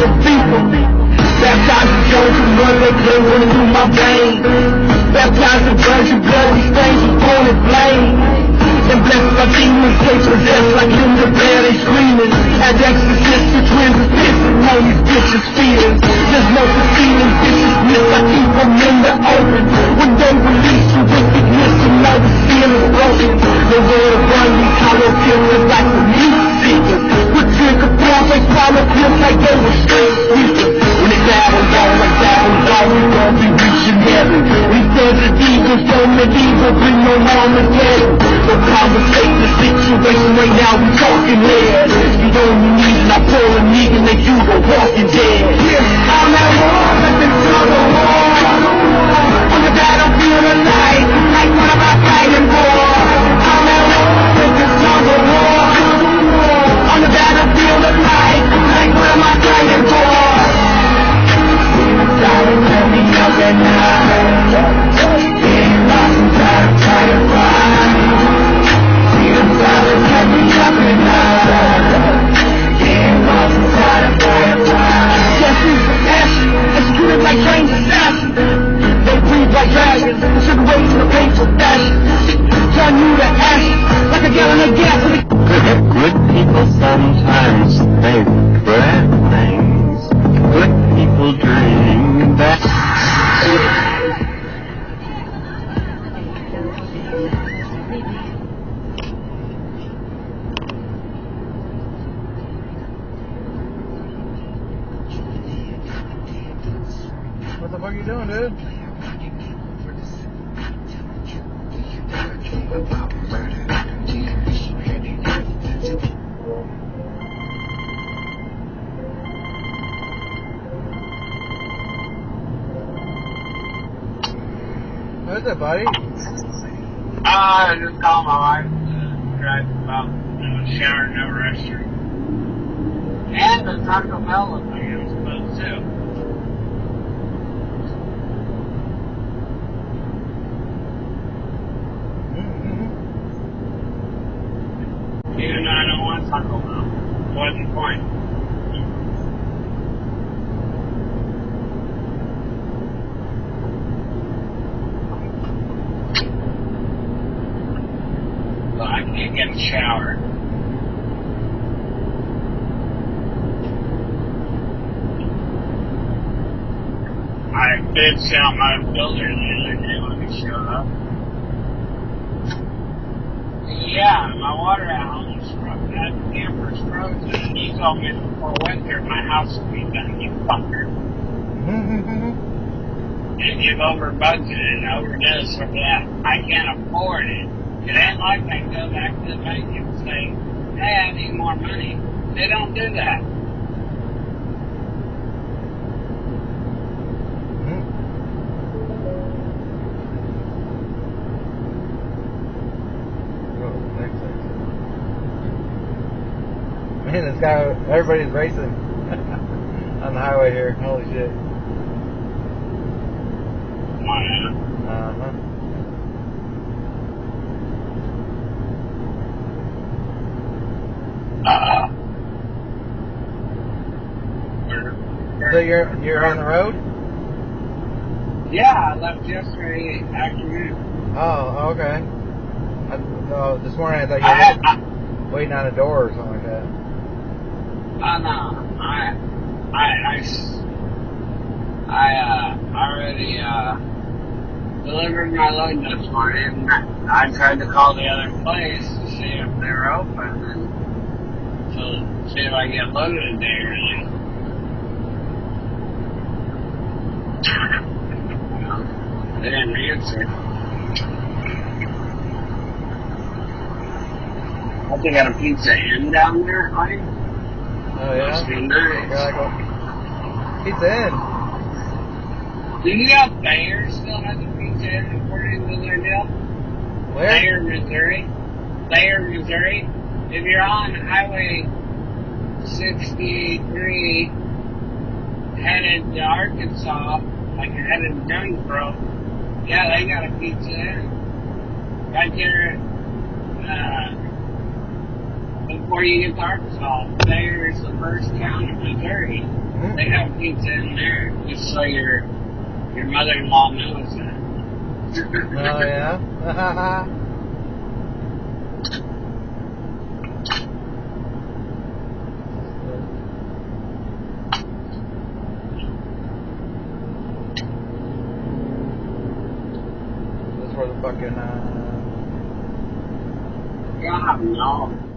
gotta beat them. Baptized in Jones and blood, they play running through my veins. Baptized in virgin blood, these stains are born in flame. And blessed by demons, they possessed like Linda Blair, they screaming. As exorcists, the twins are pissing on these bitches' feelings. There's no concealing bitches, miss, I keep them in the open. When they release you, wickedness, you know the seal is broken. Nowhere to run, these hollow killers like the meat seekers. With trigger balls, they swallow pills like they were straight sweepers. When they dabble on like dabble's all, we gon' be reaching heaven. We desert eagles, so medieval, bring no Armageddon. No conversation, the situation right now, we talking head. You only need, and I pull a nigga, they do the walking dead. I'm at war, let them tug of war. On the battlefield of life, like what am I fighting for? I'm at war, let them tug of war. On the battlefield of life, like what am I fighting for? Darling, let me up at night. Getting lost inside of tired ride. Freedom, darling, let me up at night. Getting lost inside of tired ride. Destiny for passion, executed like trained assassins. They breathe like dragons, and should wait for the painful fashion. Turn you to ashes, like a gallon of gas in the... Good people sometimes think bad things. Good people dream that. What the fuck are you doing, dude? What's up, buddy? I just called my wife to drive about shower, no restroom. And the Taco Bell looked like it was supposed to. Even though I don't want Taco Bell. What's the point? But I can't get a shower. I did sound my builder the other day when he showed up. Yeah, my water at home is frozen. That camper's frozen. And he told me before winter my house will be done, you fucker. And you've over budgeted over this or that. I can't afford it. It ain't like I can go back to the bank and say, hey, I need more money. They don't do that. Man, this guy, everybody's racing on the highway here. Holy shit. So you're on the road? Yeah, I left yesterday afternoon. Oh, okay. This morning I thought you were waiting on a door or something like that. No. I already delivered my load this morning. I tried to call the other place to see if they were open and to see if I can get loaded a day early. They didn't answer. I think I got a Pizza Inn down there, buddy. Oh, yeah? Must be nice. Pizza Inn. Do you know Thayer still has a Pizza Inn according to their deal? Where? Thayer, Missouri. Thayer, Missouri. If you're on Highway 63 headed to Arkansas, like you're headed to Jonesboro, yeah, they got a Pizza Inn. Right there at before you get to Arkansas, there's the first town in Missouri. Hmm? They have pizza in there, just so your mother-in-law knows that. Oh, yeah? This is where the fucking, God, no.